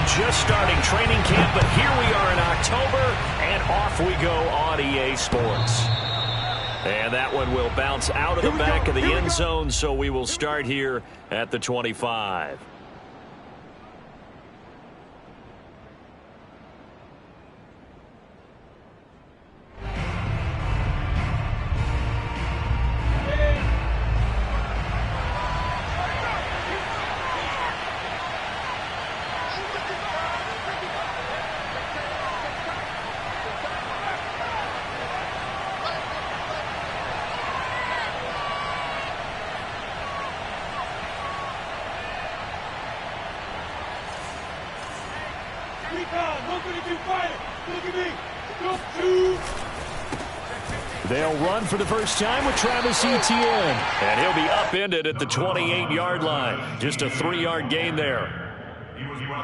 we're just starting training camp, but here we are in October, and off we go on EA Sports. And that one will bounce out of the back of the end zone, so we will start here at the 25. They'll run for the first time with Travis Etienne. And he'll be upended at the 28-yard line. Just a 3-yard gain there.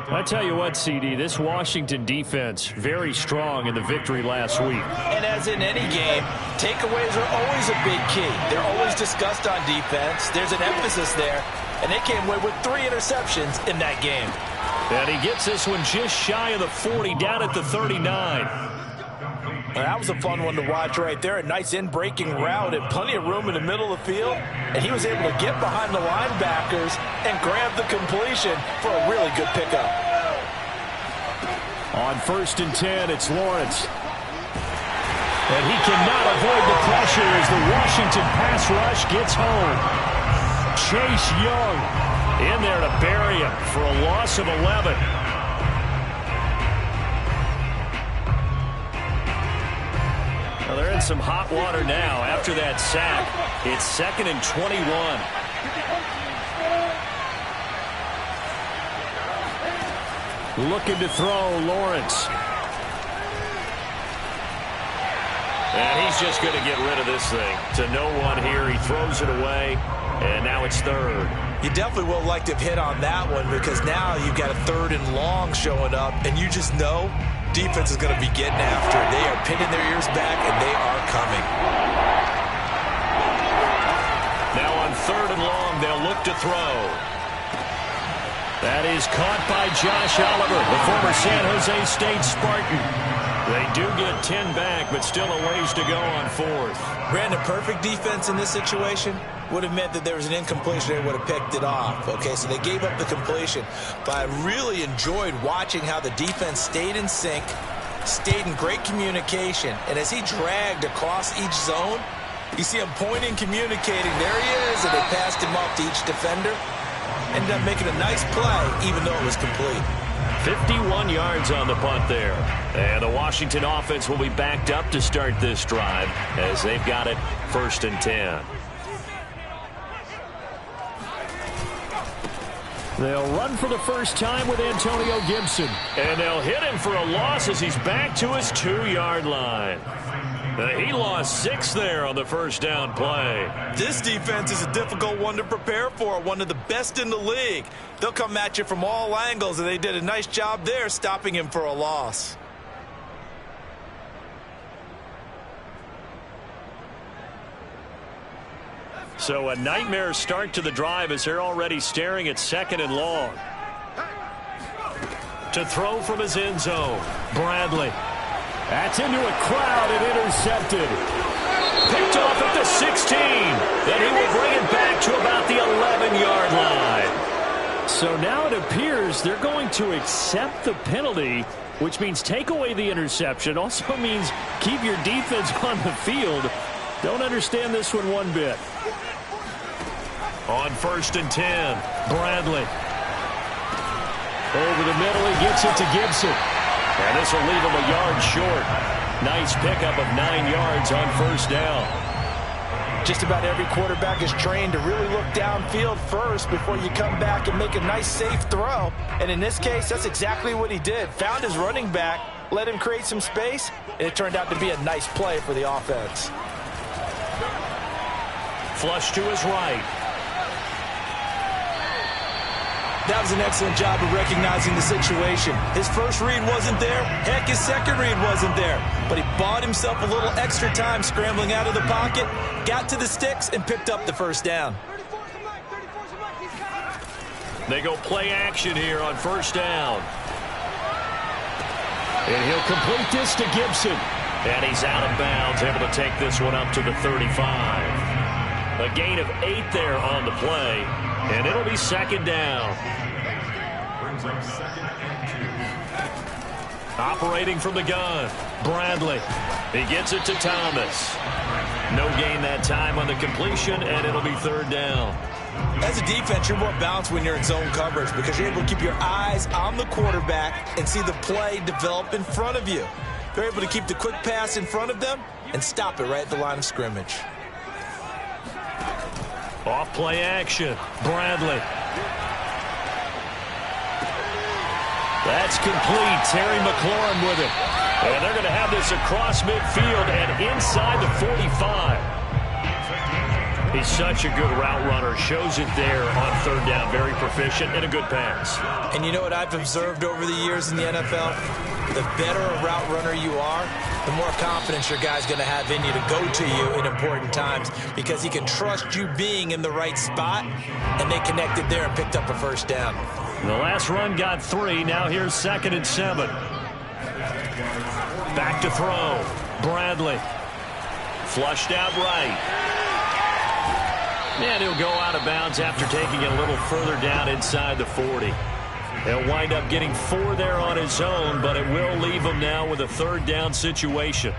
I tell you what, CD, this Washington defense, very strong in the victory last week. And as in any game, takeaways are always a big key. They're always discussed on defense. There's an emphasis there. And they came away with 3 interceptions in that game. And he gets this one just shy of the 40, down at the 39. That was a fun one to watch right there. A nice in-breaking route and plenty of room in the middle of the field. And he was able to get behind the linebackers and grab the completion for a really good pickup. On 1st and 10, it's Lawrence. And he cannot avoid the pressure as the Washington pass rush gets home. Chase Young in there to bury him for a loss of 11. Well, they're in some hot water now after that sack. It's 2nd and 21. Looking to throw, Lawrence. And he's just going to get rid of this thing. To no one here. He throws it away, and now it's 3rd. You definitely will like to have hit on that one because now you've got a 3rd and long showing up, and you just know defense is going to be getting after it. They are pinning their ears back, and they are coming. Now on 3rd and long, they'll look to throw. That is caught by Josh Oliver, the former San Jose State Spartan. They do get 10 back, but still a ways to go on 4th. Brandon, perfect defense in this situation would have meant that there was an incompletion. They would have picked it off. Okay, so they gave up the completion. But I really enjoyed watching how the defense stayed in sync, stayed in great communication. And as he dragged across each zone, you see him pointing, communicating. There he is, and they passed him off to each defender. Ended up making a nice play, even though it was complete. 51 yards on the punt there. And the Washington offense will be backed up to start this drive as they've got it 1st and 10. They'll run for the first time with Antonio Gibson. And they'll hit him for a loss as he's back to his 2-yard line. He lost 6 there on the first down play. This defense is a difficult one to prepare for, one of the best in the league. They'll come at you from all angles, and they did a nice job there stopping him for a loss. So a nightmare start to the drive as they're already staring at 2nd and long. To throw from his end zone, Bradley. That's into a crowd and intercepted. Picked off at the 16. Then he will bring it back to about the 11-yard line. So now it appears they're going to accept the penalty, which means take away the interception. Also means keep your defense on the field. Don't understand this one bit. On 1st and 10, Bradley. Over the middle, he gets it to Gibson. And this will leave him a yard short. Nice pickup of 9 yards on 1st down. Just about every quarterback is trained to really look downfield first before you come back and make a nice, safe throw. And in this case, that's exactly what he did. Found his running back, let him create some space, and it turned out to be a nice play for the offense. Flush to his right. That was an excellent job of recognizing the situation. His first read wasn't there. Heck, his second read wasn't there. But he bought himself a little extra time scrambling out of the pocket, got to the sticks, and picked up the first down. They go play action here on 1st down. And he'll complete this to Gibson. And he's out of bounds, able to take this one up to the 35. A gain of 8 there on the play. And it'll be second down. Brings up second and 2. Operating from the gun, Bradley. He gets it to Thomas. No gain that time on the completion, and it'll be third down. As a defense, you're more balanced when you're in zone coverage because you're able to keep your eyes on the quarterback and see the play develop in front of you. You're able to keep the quick pass in front of them and stop it right at the line of scrimmage. Off play action, Bradley. That's complete. Terry McLaurin with it. And they're going to have this across midfield and inside the 45. He's such a good route runner. Shows it there on third down. Very proficient and a good pass. And you know what I've observed over the years in the NFL? The better a route runner you are, the more confidence your guy's going to have in you to go to you in important times because he can trust you being in the right spot, and they connected there and picked up a first down. The last run got 3. Now here's 2nd and 7. Back to throw. Bradley. Flushed out right. And he'll go out of bounds after taking it a little further down inside the 40. He'll wind up getting 4 there on his own, but it will leave him now with a third down situation.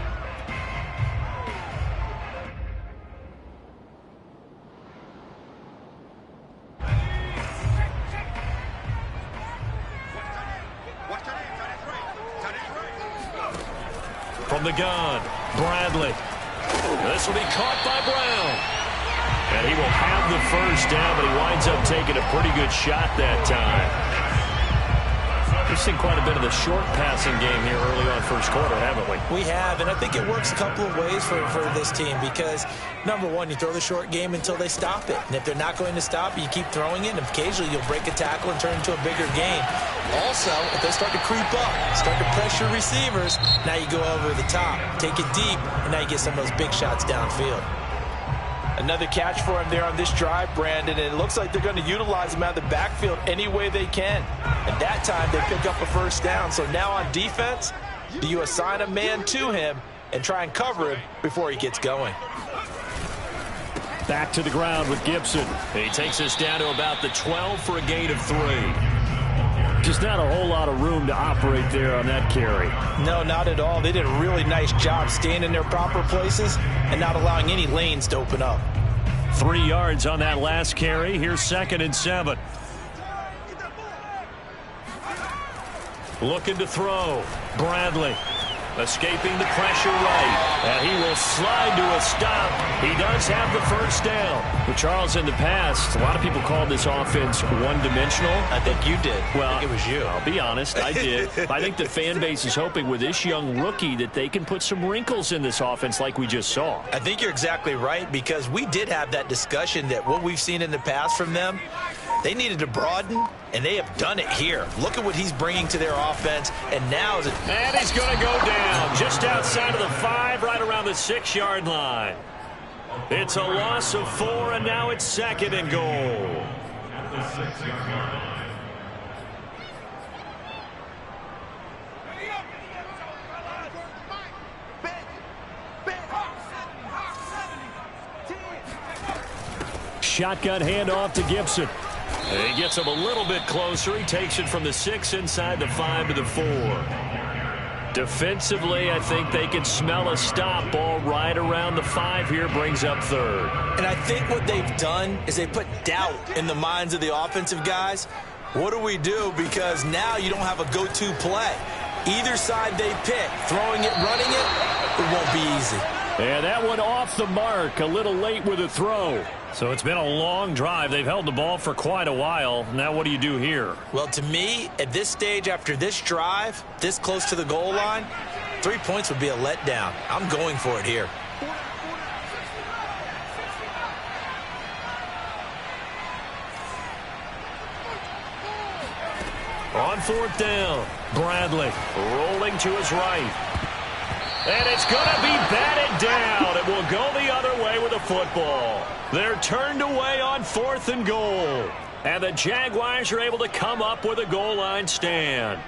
From the gun, Bradley. This will be caught by Brown. And he will have the first down, but he winds up taking a pretty good shot that time. We've seen quite a bit of the short passing game here early on first quarter, haven't we? We have, and I think it works a couple of ways for this team because, number one, you throw the short game until they stop it. And if they're not going to stop it, you keep throwing it, and occasionally you'll break a tackle and turn it into a bigger game. Also, if they start to creep up, start to pressure receivers, now you go over the top, take it deep, and now you get some of those big shots downfield. Another catch for him there on this drive, Brandon, and it looks like they're going to utilize him out of the backfield any way they can. At that time, they pick up a first down. So now on defense, do you assign a man to him and try and cover him before he gets going? Back to the ground with Gibson. He takes us down to about the 12 for a gain of 3. Just not a whole lot of room to operate there on that carry. No, not at all. They did a really nice job staying in their proper places and not allowing any lanes to open up. 3 yards on that last carry. Here's 2nd and 7. Looking to throw. Bradley. Escaping the pressure right. And he will slide to a stop. He does have the first down. Well, Charles, in the past, a lot of people called this offense one-dimensional. I think you did. Well, I think it was you. I'll be honest, I did. I think the fan base is hoping with this young rookie that they can put some wrinkles in this offense like we just saw. I think you're exactly right because we did have that discussion that what we've seen in the past from them, they needed to broaden, and they have done it here. Look at what he's bringing to their offense, and now is it. And he's going to go down just outside of the 5, right around the 6-yard line. It's a loss of 4, and now it's 2nd and goal. At the 6-yard line. Shotgun handoff to Gibson. And he gets him a little bit closer. He takes it from the 6 inside the 5 to the 4. Defensively, I think they can smell a stop. Ball right around the 5 here, brings up 3rd. And I think what they've done is they put doubt in the minds of the offensive guys. What do we do? Because now you don't have a go-to play. Either side they pick, throwing it, running it won't be easy. And that one off the mark, a little late with a throw. So it's been a long drive. They've held the ball for quite a while. Now what do you do here? Well, to me, at this stage after this drive, this close to the goal line, 3 points would be a letdown. I'm going for it here. On 4th down, Bradley rolling to his right. And it's going to be batted down. It will go the other way with a football. They're turned away on 4th and goal. And the Jaguars are able to come up with a goal line stand.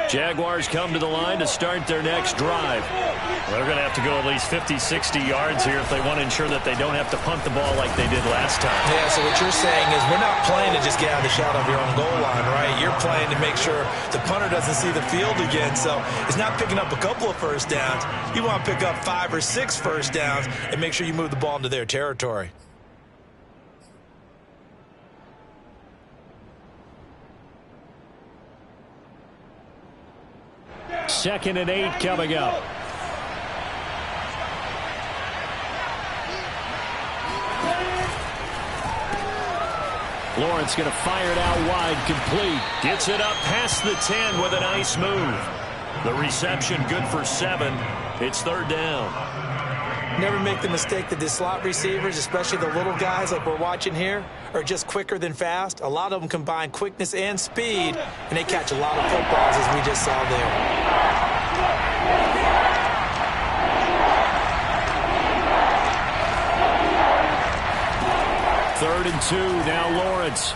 Jaguars come to the line to start their next drive. They're going to have to go at least 50, 60 yards here if they want to ensure that they don't have to punt the ball like they did last time. Yeah, so what you're saying is we're not playing to just get out of the shot of your own goal line, right? You're playing to make sure the punter doesn't see the field again. So it's not picking up a couple of first downs. You want to pick up 5 or 6 first downs and make sure you move the ball into their territory. Second and 8 coming up. Lawrence going to fire it out wide, complete. Gets it up past the 10 with a nice move. The reception good for 7. It's third down. Never make the mistake that the slot receivers, especially the little guys like we're watching here, are just quicker than fast. A lot of them combine quickness and speed, and they catch a lot of footballs, as we just saw there. Third and 2, now Lawrence.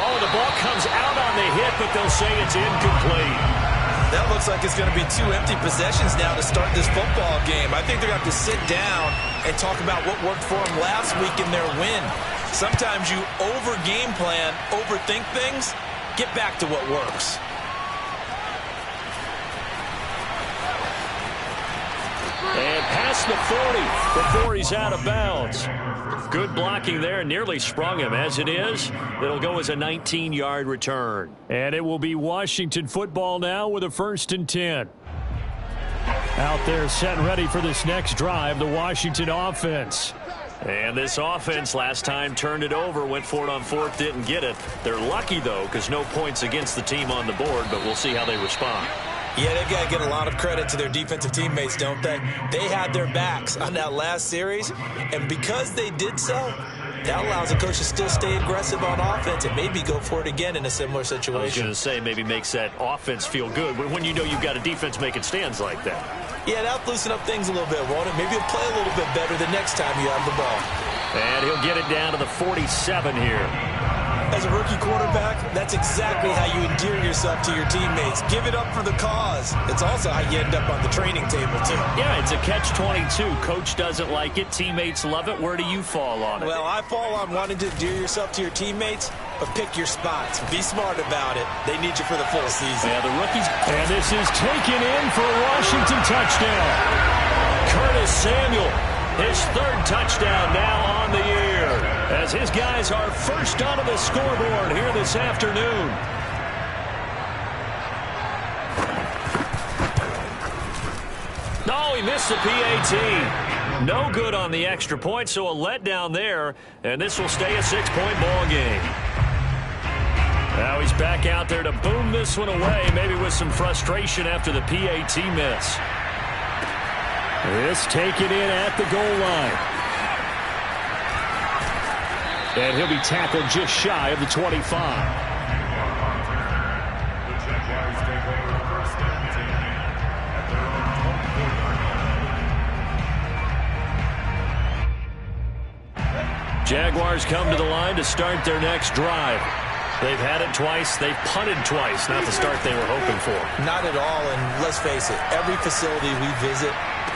Oh, the ball comes out on the hit, but they'll say it's incomplete. That looks like it's going to be 2 empty possessions now to start this football game. I think they're going to have to sit down and talk about what worked for them last week in their win. Sometimes you over-game plan, overthink things, get back to what works. And past the 40 before he's out of bounds. Good blocking there, nearly sprung him. As it is, it'll go as a 19-yard return. And it will be Washington football now with a 1st and 10. Out there set and ready for this next drive, the Washington offense. And this offense last time turned it over, went for it on 4th, didn't get it. They're lucky, though, because no points against the team on the board, but we'll see how they respond. Yeah, they've got to get a lot of credit to their defensive teammates, don't they? They had their backs on that last series, and because they did so, that allows the coach to still stay aggressive on offense and maybe go for it again in a similar situation. I was going to say maybe makes that offense feel good when you know you've got a defense making stands like that. Yeah, that'll loosen up things a little bit, won't it? Maybe he'll play a little bit better the next time you have the ball. And he'll get it down to the 47 here. As a rookie quarterback, that's exactly how you endear yourself to your teammates. Give it up for the cause. It's also how you end up on the training table, too. Yeah, it's a catch-22. Coach doesn't like it. Teammates love it. Where do you fall on it? Well, I fall on wanting to endear yourself to your teammates, but pick your spots. Be smart about it. They need you for the full season. Yeah, the rookies. And this is taken in for a Washington touchdown. Curtis Samuel, his 3rd touchdown now on the year, as his guys are first onto the scoreboard here this afternoon. No, he missed the PAT. No good on the extra point, so a letdown there, and this will stay a 6-point ball game. Now he's back out there to boom this one away, maybe with some frustration after the PAT miss. This taken in at the goal line. And he'll be tackled just shy of the 25. The Jaguars take over 1st and 10 at their own home field. Jaguars come to the line to start their next drive. They've had it twice. They've punted twice. Not the start they were hoping for. Not at all, and let's face it, every facility we visit,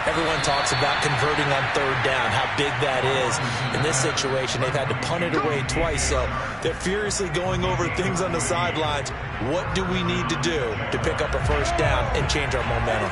everyone talks about converting on 3rd down, how big that is. In this situation, they've had to punt it away twice, so they're furiously going over things on the sidelines. What do we need to do to pick up a 1st down and change our momentum?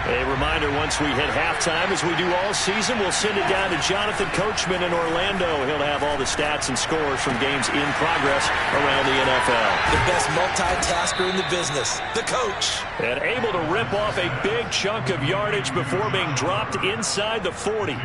A reminder, once we hit halftime, as we do all season, we'll send it down to Jonathan Coachman in Orlando. He'll have all the stats and scores from games in progress around the NFL. The best multitasker in the business, the coach. And able to rip off a big chunk of yardage before being dropped inside the 40.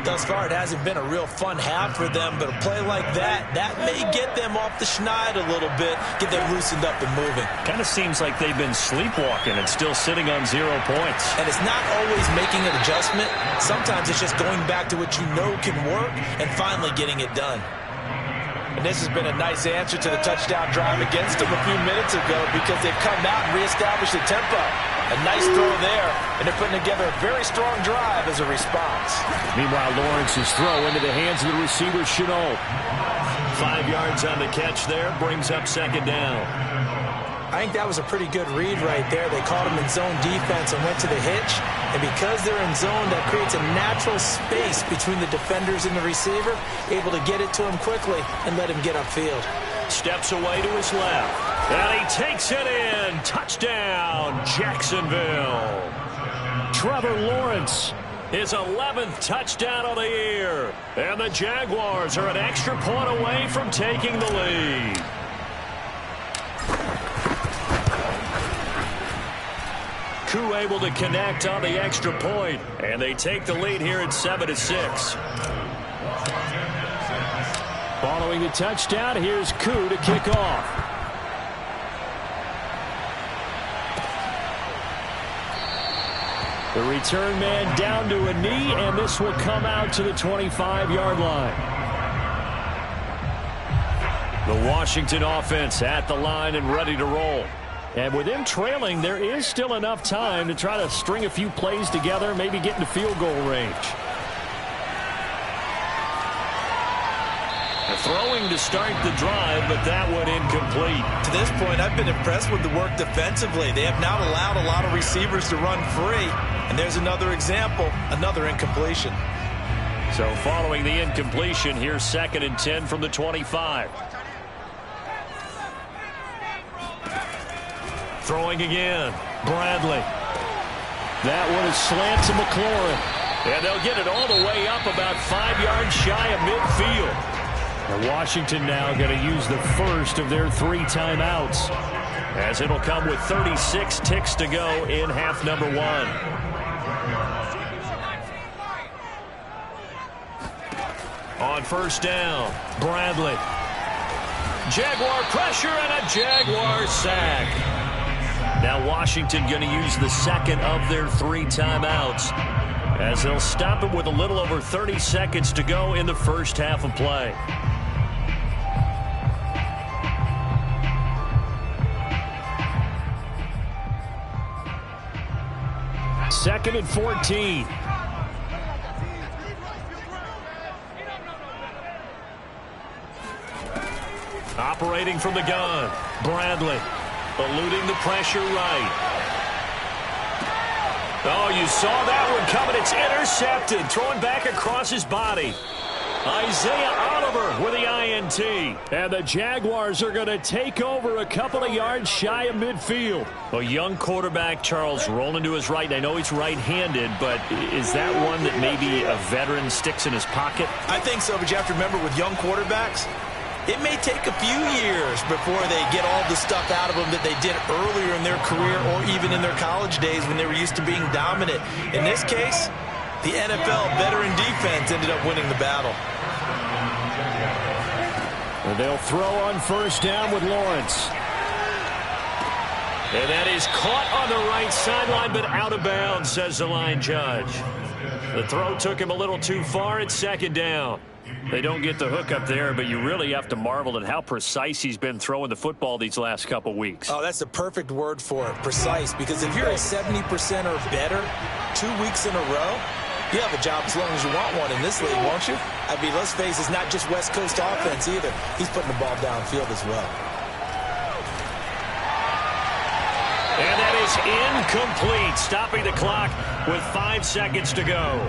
Thus far, it hasn't been a real fun half for them, but a play like that may get them off the schneid a little bit, get them loosened up and moving. Kind of seems like they've been sleepwalking and still sitting on 0 points. And it's not always making an adjustment. Sometimes it's just going back to what you know can work and finally getting it done. And this has been a nice answer to the touchdown drive against them a few minutes ago because they've come out and reestablished the tempo. A nice throw there, and they're putting together a very strong drive as a response. Meanwhile, Lawrence's throw into the hands of the receiver, Chenault. 5 yards on the catch there, brings up 2nd down. think that was a pretty good read right there. They caught him in zone defense and went to the hitch. And because they're in zone, that creates a natural space between the defenders and the receiver, able to get it to him quickly and let him get upfield. Steps away to his left. And he takes it in. Touchdown, Jacksonville. Trevor Lawrence, his 11th touchdown of the year. And the Jaguars are an extra point away from taking the lead. Koo able to connect on the extra point, and they take the lead here at 7-6. Following the touchdown, here's Koo to kick off. The return man down to a knee, and this will come out to the 25-yard line. The Washington offense at the line and ready to roll. And with them trailing, there is still enough time to try to string a few plays together, maybe get into field goal range. Throwing to start the drive, but that one incomplete. To this point, I've been impressed with the work defensively. They have not allowed a lot of receivers to run free. And there's another example, another incompletion. So following the incompletion, here's 2nd and 10 from the 25. Throwing again, Bradley. That one is slant to McLaurin. And they'll get it all the way up about 5 yards shy of midfield. And Washington now going to use the first of their 3 timeouts, as it'll come with 36 ticks to go in half number 1. On first down, Bradley. Jaguar pressure and a Jaguar sack. Now Washington going to use the second of their 3 timeouts, as they'll stop it with a little over 30 seconds to go in the first half of play. Second and 14. Operating from the gun, Bradley. Eluding the pressure right. Oh, you saw that one coming. It's intercepted. Throwing back across his body. Isaiah Oliver with the INT. And the Jaguars are going to take over a couple of yards shy of midfield. A young quarterback, Charles, rolling to his right. I know he's right-handed, but is that one that maybe a veteran sticks in his pocket? I think so, but you have to remember with young quarterbacks, it may take a few years before they get all the stuff out of them that they did earlier in their career or even in their college days when they were used to being dominant. In this case, the NFL veteran defense ended up winning the battle. And they'll throw on first down with Lawrence. And that is caught on the right sideline, but out of bounds, says the line judge. The throw took him a little too far. It's 2nd down. They don't get the hook up there, but you really have to marvel at how precise he's been throwing the football these last couple weeks. Oh, that's the perfect word for it, precise, because if you're at 70% or better 2 weeks in a row, you have a job as long as you want one in this league, won't you? I mean, let's face it, it's not just West Coast offense either. He's putting the ball downfield as well. And that is incomplete, stopping the clock with 5 seconds to go.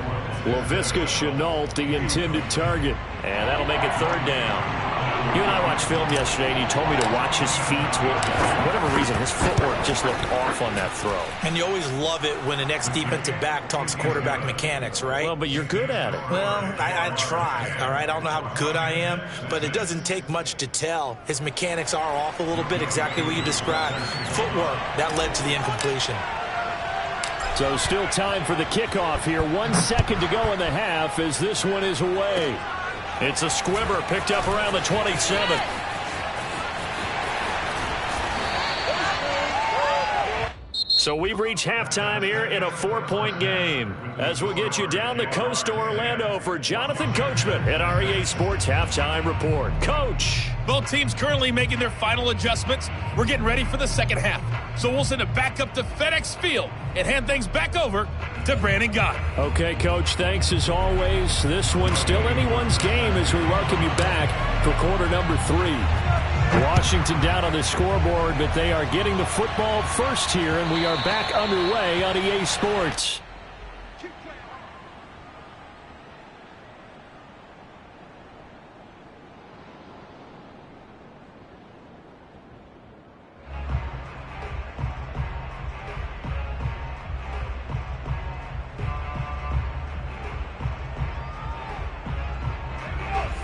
Laviska Shenault, the intended target. And that'll make it 3rd down. You and I watched film yesterday, and you told me to watch his feet. Well, for whatever reason, his footwork just looked off on that throw. And you always love it when the next defensive back talks quarterback mechanics, right? Well, but you're good at it. Well, I try, all right? I don't know how good I am, but it doesn't take much to tell. His mechanics are off a little bit, exactly what you described. Footwork, that led to the incompletion. So still time for the kickoff here. 1 second to go in the half as this one is away. It's a squibber picked up around the 27. So we've reached halftime here in a 4-point game. As we'll get you down the coast to Orlando for Jonathan Coachman at REA Sports Halftime Report. Coach! Both teams currently making their final adjustments. We're getting ready for the second half. So we'll send it back up to FedEx Field and hand things back over to Brandon Gott. Okay, Coach, thanks as always. This one's still anyone's game as we welcome you back for quarter number 3. Washington down on the scoreboard, but they are getting the football first here, and we are back underway on EA Sports.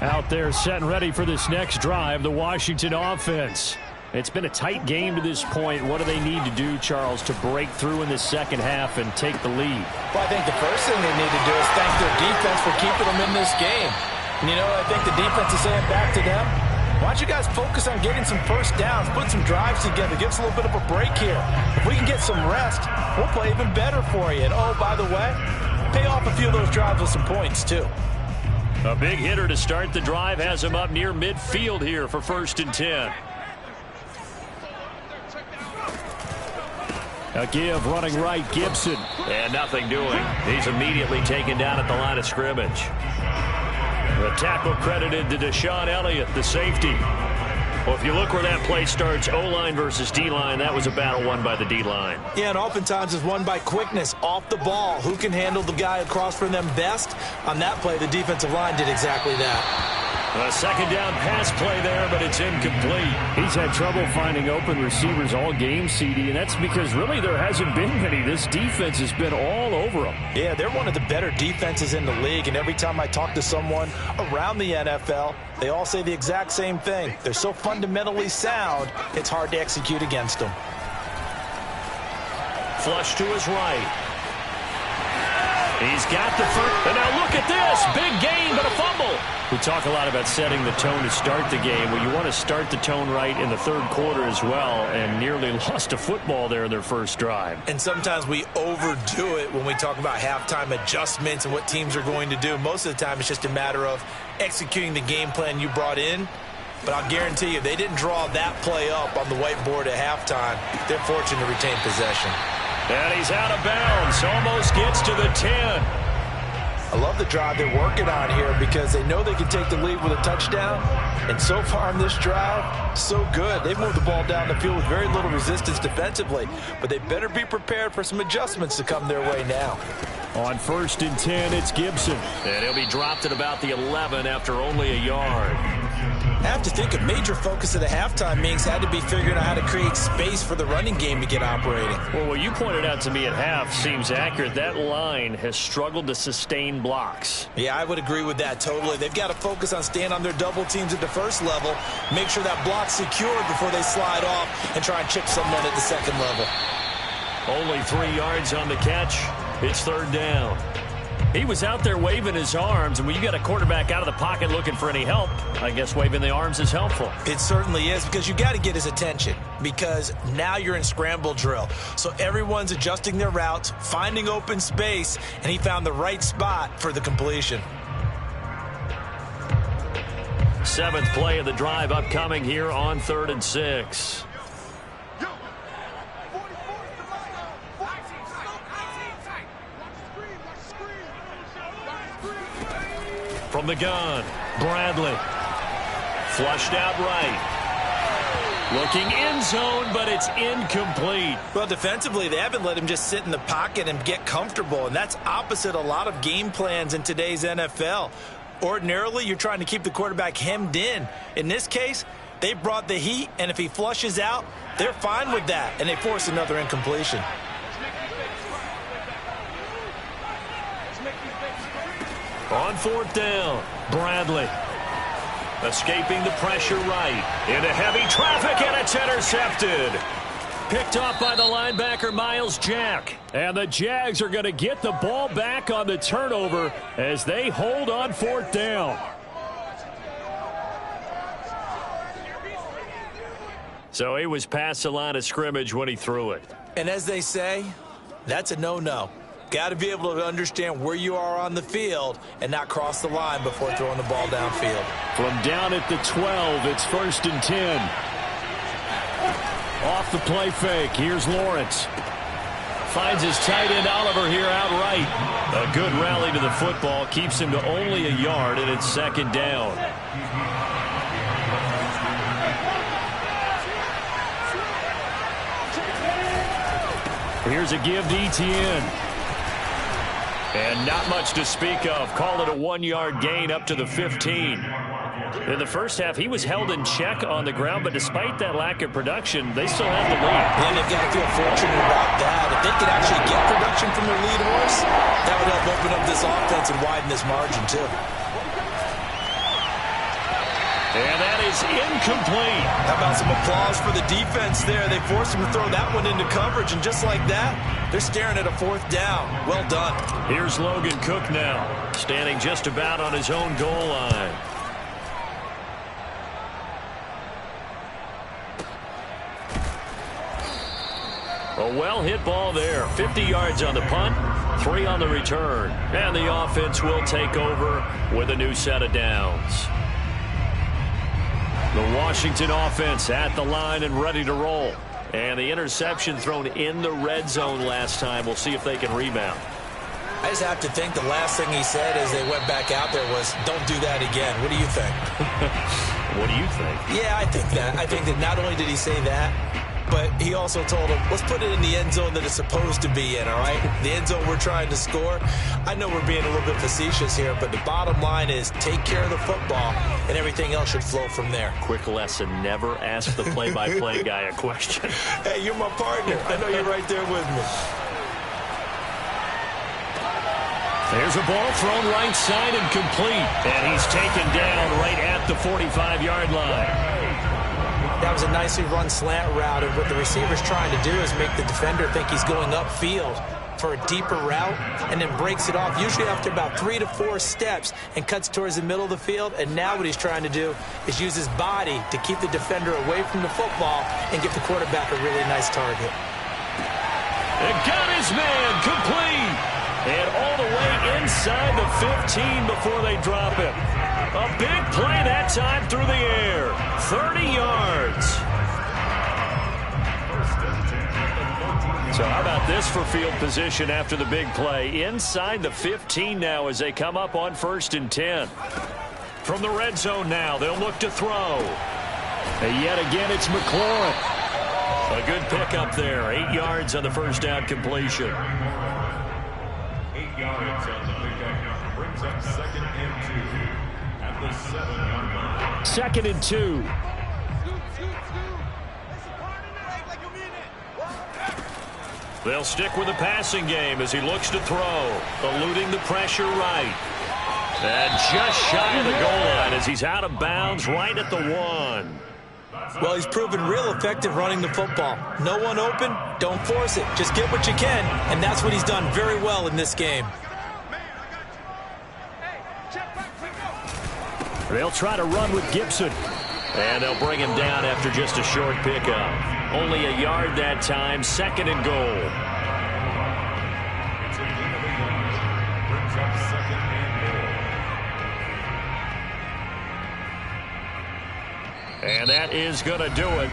Out there set and ready for this next drive, the Washington offense. It's been a tight game to this point. What do they need to do, Charles, to break through in the second half and take the lead? Well, I think the first thing they need to do is thank their defense for keeping them in this game. And, you know, I think the defense is saying back to them, why don't you guys focus on getting some first downs, put some drives together, give us a little bit of a break here. If we can get some rest, we'll play even better for you. And, oh, by the way, pay off a few of those drives with some points, too. A big hitter to start the drive has him up near midfield here for 1st and 10. A give running right, Gibson. And nothing doing. He's immediately taken down at the line of scrimmage. The tackle credited to Deshaun Elliott, the safety. Well, if you look where that play starts, O-line versus D-line, that was a battle won by the D-line. Yeah, and oftentimes it's won by quickness, off the ball. Who can handle the guy across from them best? On that play, the defensive line did exactly that. A second down pass play there, but it's incomplete. He's had trouble finding open receivers all game, CD, and that's because really there hasn't been many. This defense has been all over them. Yeah, they're one of the better defenses in the league, and every time I talk to someone around the NFL, they all say the exact same thing. They're so fundamentally sound, it's hard to execute against them. Flush to his right. He's got the first, and now look at this. Big gain, but a fumble. We talk a lot about setting the tone to start the game. Well, you want to start the tone right in the third quarter as well, and nearly lost a football there in their first drive. And sometimes we overdo it when we talk about halftime adjustments and what teams are going to do. Most of the time, it's just a matter of executing the game plan you brought in. But I'll guarantee you, if they didn't draw that play up on the whiteboard at halftime, they're fortunate to retain possession. And he's out of bounds. Almost gets to the 10. I love the drive they're working on here because they know they can take the lead with a touchdown. And so far in this drive, so good. They've moved the ball down the field with very little resistance defensively. But they better be prepared for some adjustments to come their way now. On 1st and 10, it's Gibson. And he'll be dropped at about the 11 after only a yard. I have to think a major focus of the halftime meetings had to be figuring out how to create space for the running game to get operating. Well, what you pointed out to me at half seems accurate. That line has struggled to sustain blocks. Yeah, I would agree with that totally. They've got to focus on staying on their double teams at the first level, make sure that block's secured before they slide off and try and chip someone at the second level. Only 3 yards on the catch. It's 3rd down. He was out there waving his arms, and when you got a quarterback out of the pocket looking for any help, I guess waving the arms is helpful. It certainly is, because you got to get his attention, because now you're in scramble drill. So everyone's adjusting their routes, finding open space, and he found the right spot for the completion. 7th play of the drive upcoming here on 3rd and 6. From the gun, Bradley. Flushed out right. Looking end zone, but it's incomplete. Well, defensively, they haven't let him just sit in the pocket and get comfortable, and that's opposite a lot of game plans in today's NFL. Ordinarily, you're trying to keep the quarterback hemmed in. In this case, they brought the heat, and if he flushes out, they're fine with that, and they force another incompletion. On 4th down, Bradley. Escaping the pressure right. Into heavy traffic, and it's intercepted. Picked off by the linebacker, Miles Jack. And the Jags are going to get the ball back on the turnover as they hold on 4th down. So he was past the line of scrimmage when he threw it. And as they say, that's a no-no. Got to be able to understand where you are on the field and not cross the line before throwing the ball downfield. From down at the 12, it's 1st and 10. Off the play fake, here's Lawrence. Finds his tight end Oliver here outright. A good rally to the football, keeps him to only a yard, and it's 2nd down. Here's a give to Etienne. And not much to speak of. Call it a 1-yard gain up to the 15. In the first half, he was held in check on the ground, but despite that lack of production, they still have the lead. And they've got to feel fortunate about that. If they could actually get production from their lead horse, that would help open up this offense and widen this margin, too. And that is incomplete. How about some applause for the defense there? They forced him to throw that one into coverage, and just like that, they're staring at a 4th down. Well done. Here's Logan Cook now, standing just about on his own goal line. A well-hit ball there. 50 yards on the punt, 3 on the return. And the offense will take over with a new set of downs. The Washington offense at the line and ready to roll. And the interception thrown in the red zone last time. We'll see if they can rebound. I just have to think the last thing he said as they went back out there was, don't do that again. What do you think? What do you think? Yeah, I think that. I think that not only did he say that, but he also told him, let's put it in the end zone that it's supposed to be in, all right? The end zone we're trying to score. I know we're being a little bit facetious here, but the bottom line is take care of the football, and everything else should flow from there. Quick lesson, never ask the play-by-play guy a question. Hey, you're my partner. I know you're right there with me. There's a ball thrown right side and complete. And he's taken down right at the 45-yard line. That was a nicely run slant route, and what the receiver's trying to do is make the defender think he's going upfield for a deeper route, and then breaks it off, usually after about 3 to 4 steps, and cuts towards the middle of the field. And now what he's trying to do is use his body to keep the defender away from the football and give the quarterback a really nice target. And got his man complete. And all the way inside the 15 before they drop him. A big play that time through the air. 30 yards. So how about this for field position after the big play? Inside the 15 now as they come up on 1st and 10. From the red zone now, they'll look to throw. And yet again, it's McLaurin. A good pickup there. 8 yards on the first down completion. 8 yards on the pickup. Brings up 2nd and 2 at the 7-yard line. 2nd and 2. They'll stick with the passing game as he looks to throw, eluding the pressure right. And just shy of the goal line as he's out of bounds right at the 1. Well, he's proven real effective running the football. No one open, don't force it. Just get what you can, and that's what he's done very well in this game. They'll try to run with Gibson. And they'll bring him down after just a short pickup. Only a yard that time, 2nd and goal. Brings up 2nd and goal. And that is going to do it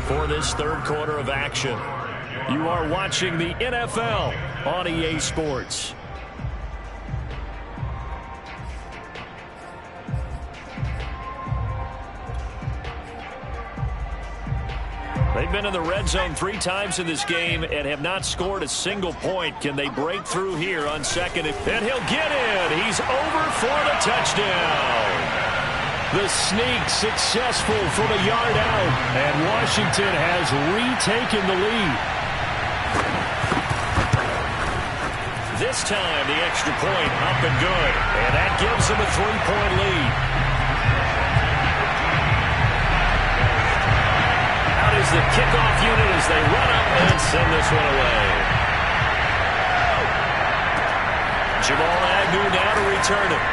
for this 3rd quarter of action. You are watching the NFL on EA Sports. They've been in the red zone 3 times in this game and have not scored a single point. Can they break through here on 2nd? And he'll get in. He's over for the touchdown. The sneak successful from a yard out. And Washington has retaken the lead. This time the extra point up and good. And that gives them a 3-point lead. Is the kickoff unit as they run up and send this one away. Jamal Agnew now to return it.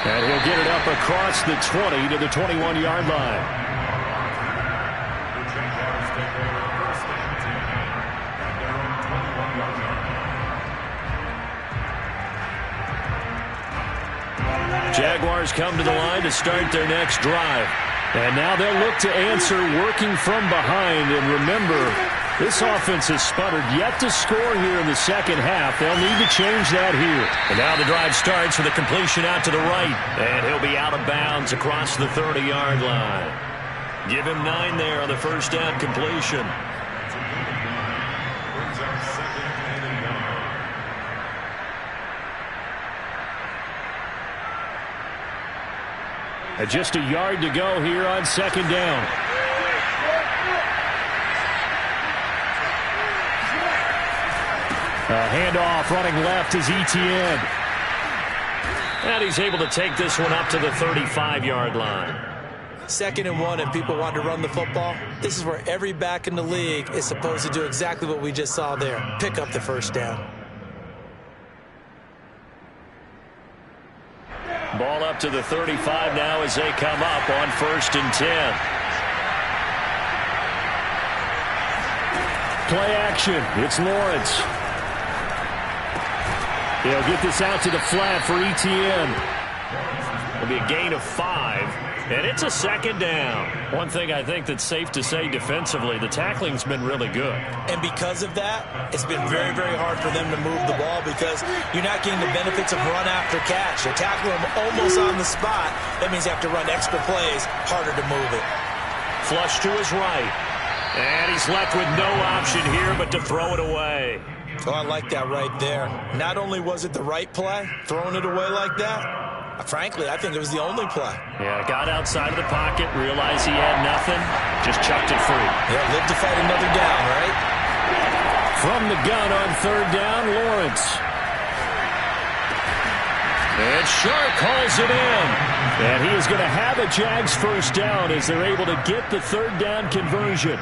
And he'll get it up across the 20 to the 21-yard line. The Jaguars take over 1st and 10 at their own 21-yard line. Jaguars come to the line to start their next drive. And now they'll look to answer working from behind. And remember, this offense has sputtered yet to score here in the 2nd half. They'll need to change that here. And now the drive starts with a completion out to the right. And he'll be out of bounds across the 30-yard line. Give him 9 there on the 1st down completion. And just a yard to go here on second down. A handoff running left is Etienne. And he's able to take this one up to the 35-yard line. 2nd and 1 and people want to run the football. This is where every back in the league is supposed to do exactly what we just saw there. Pick up the first down. Ball up to the 35 now as they come up on 1st and 10. Play action. It's Lawrence. He'll get this out to the flat for Etienne. It'll be a gain of 5, and it's a 2nd down. One thing I think that's safe to say defensively, the tackling's been really good. And because of that, it's been very, very hard for them to move the ball because you're not getting the benefits of run after catch. They're tackling them almost on the spot. That means you have to run extra plays, harder to move it. Flush to his right. And he's left with no option here but to throw it away. Oh, I like that right there. Not only was it the right play, throwing it away like that, frankly, I think it was the only play. Yeah, got outside of the pocket, realized he had nothing, just chucked it free. Yeah, live to fight another down, right? From the gun on 3rd down, Lawrence. And Shark calls it in. And he is going to have a Jags first down as they're able to get the 3rd down conversion.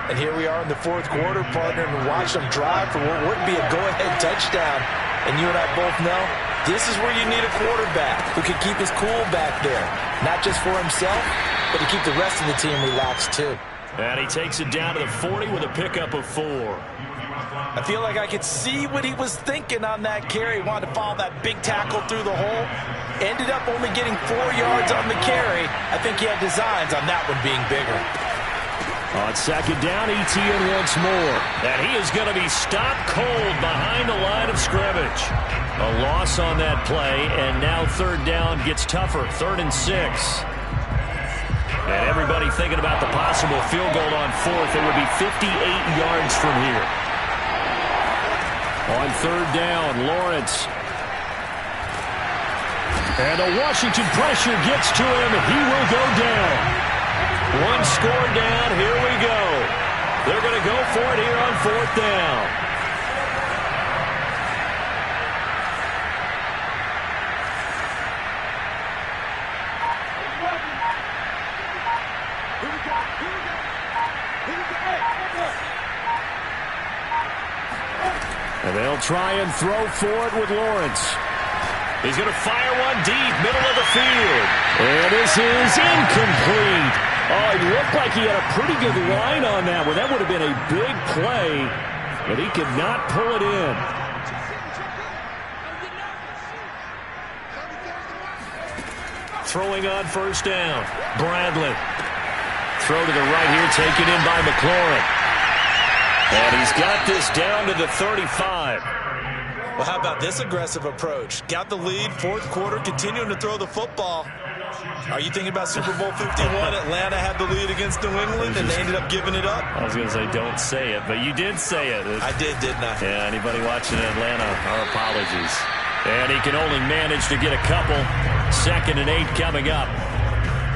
And here we are in the 4th quarter, partner, and watch them drive for what would be a go-ahead touchdown. And you and I both know this is where you need a quarterback who can keep his cool back there. Not just for himself, but to keep the rest of the team relaxed too. And he takes it down to the 40 with a pickup of 4. I feel like I could see what he was thinking on that carry. He wanted to follow that big tackle through the hole. Ended up only getting 4 yards on the carry. I think he had designs on that one being bigger. On 2nd down, Etienne once more. And he is going to be stopped cold behind the line of scrimmage. A loss on that play, and now 3rd down gets tougher. 3rd and 6. And everybody thinking about the possible field goal on 4th. It would be 58 yards from here. On 3rd down, Lawrence. And a Washington pressure gets to him. He will go down. 1 score down. Here we go. They're going to go for it here on 4th down. And they'll try and throw for it with Lawrence. He's going to fire one deep, middle of the field. And this is incomplete. Oh, it looked like he had a pretty good line on that one. That would have been a big play, but he could not pull it in. Throwing on 1st down, Bradley. Throw to the right here, taken in by McLaurin. And he's got this down to the 35. Well, how about this aggressive approach? Got the lead, 4th quarter, continuing to throw the football. Are you thinking about Super Bowl 51? Atlanta had the lead against New England, and they ended up giving it up? I was going to say, don't say it, but you did say it. I did, didn't I? Yeah, anybody watching Atlanta, our apologies. And he can only manage to get a couple. 2nd and 8 coming up.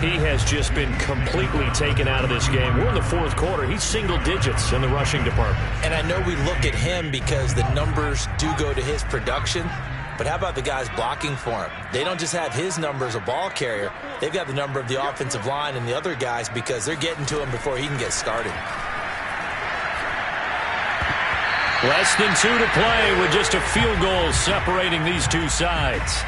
He has just been completely taken out of this game. We're in the 4th quarter. He's single digits in the rushing department. And I know we look at him because the numbers do go to his production. But how about the guys blocking for him? They don't just have his number as a ball carrier. They've got the number of the offensive line and the other guys because they're getting to him before he can get started. Less than 2 to play with just a field goal separating these two sides.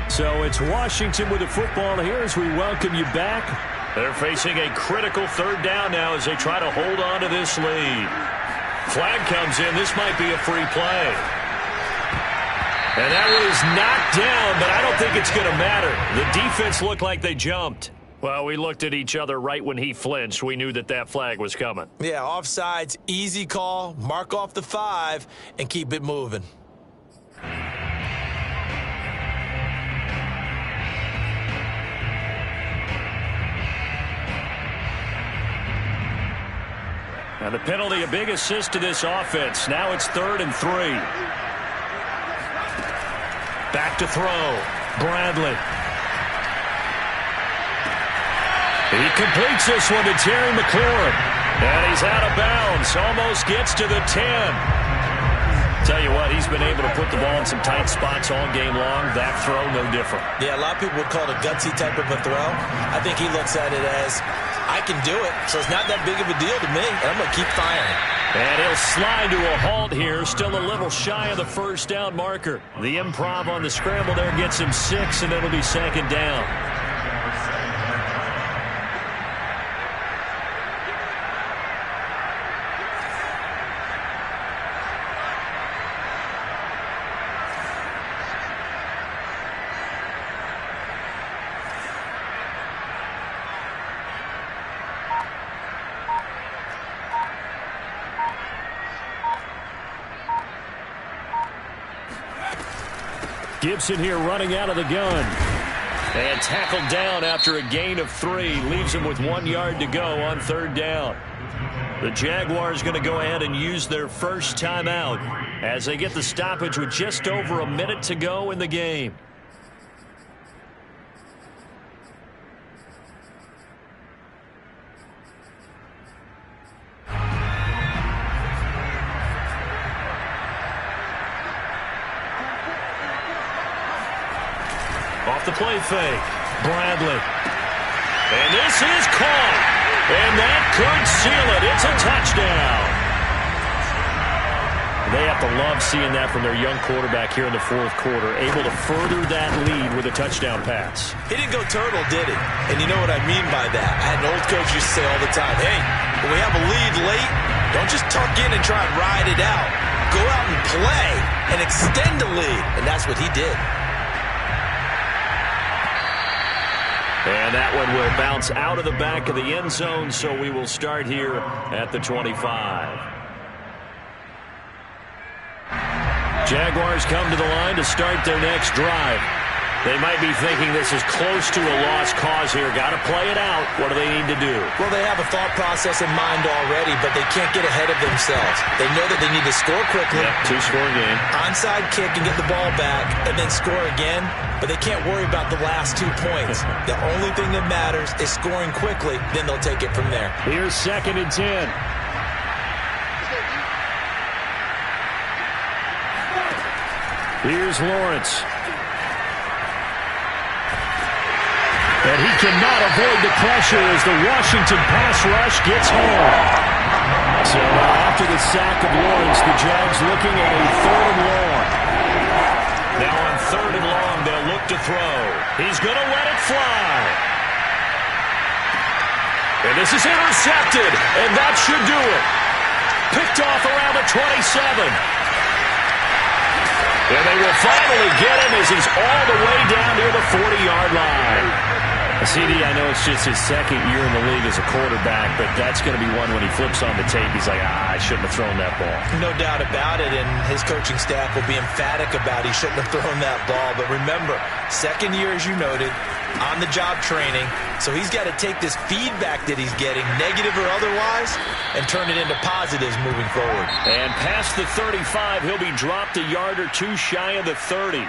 So it's Washington with the football here as we welcome you back. They're facing a critical 3rd down now as they try to hold on to this lead. Flag comes in. This might be a free play. And that was knocked down, but I don't think it's going to matter. The defense looked like they jumped. Well, we looked at each other right when he flinched. We knew that flag was coming. Yeah, offsides, easy call, mark off the 5, and keep it moving. And the penalty, a big assist to this offense. Now it's 3rd and 3. Back to throw. Bradley. He completes this one to Terry McLaurin. And he's out of bounds. Almost gets to the 10. Tell you what, he's been able to put the ball in some tight spots all game long. That throw, no different. Yeah, a lot of people would call it a gutsy type of a throw. I think he looks at it as, I can do it, so it's not that big of a deal to me, and I'm going to keep firing. And he'll slide to a halt here, still a little shy of the first down marker. The improv on the scramble there gets him 6, and it'll be 2nd down. Gibson here running out of the gun. And tackled down after a gain of 3. Leaves him with 1 yard to go on 3rd down. The Jaguars going to go ahead and use their first timeout as they get the stoppage with just over a minute to go in the game. Off the play fake. Bradley. And this is caught. And that could seal it. It's a touchdown. They have to love seeing that from their young quarterback here in the 4th quarter, able to further that lead with a touchdown pass. He didn't go turtle, did he? And you know what I mean by that. I had an old coach used to say all the time, hey, when we have a lead late, don't just tuck in and try and ride it out. Go out and play and extend the lead. And that's what he did. And that one will bounce out of the back of the end zone, so we will start here at the 25. Jaguars come to the line to start their next drive. They might be thinking this is close to a lost cause here. Got to play it out. What do they need to do? Well, they have a thought process in mind already, but they can't get ahead of themselves. They know that they need to score quickly. Yep, 2-score game. Onside kick and get the ball back, and then score again. But they can't worry about the last 2 points. The only thing that matters is scoring quickly. Then they'll take it from there. Here's 2nd and 10. Here's Lawrence. And he cannot avoid the pressure as the Washington pass rush gets home. So after the sack of Lawrence, the Jags looking at a 3rd and long. Now on 3rd and long, they'll look to throw. He's going to let it fly. And this is intercepted, and that should do it. Picked off around the 27. And they will finally get him as he's all the way down near the 40-yard line. CD, I know it's just his 2nd year in the league as a quarterback, but that's going to be one when he flips on the tape. He's like, I shouldn't have thrown that ball. No doubt about it, and his coaching staff will be emphatic about he shouldn't have thrown that ball. But remember, 2nd year, as you noted, on-the-job training. So he's got to take this feedback that he's getting, negative or otherwise, and turn it into positives moving forward. And past the 35, he'll be dropped a yard or 2 shy of the 30.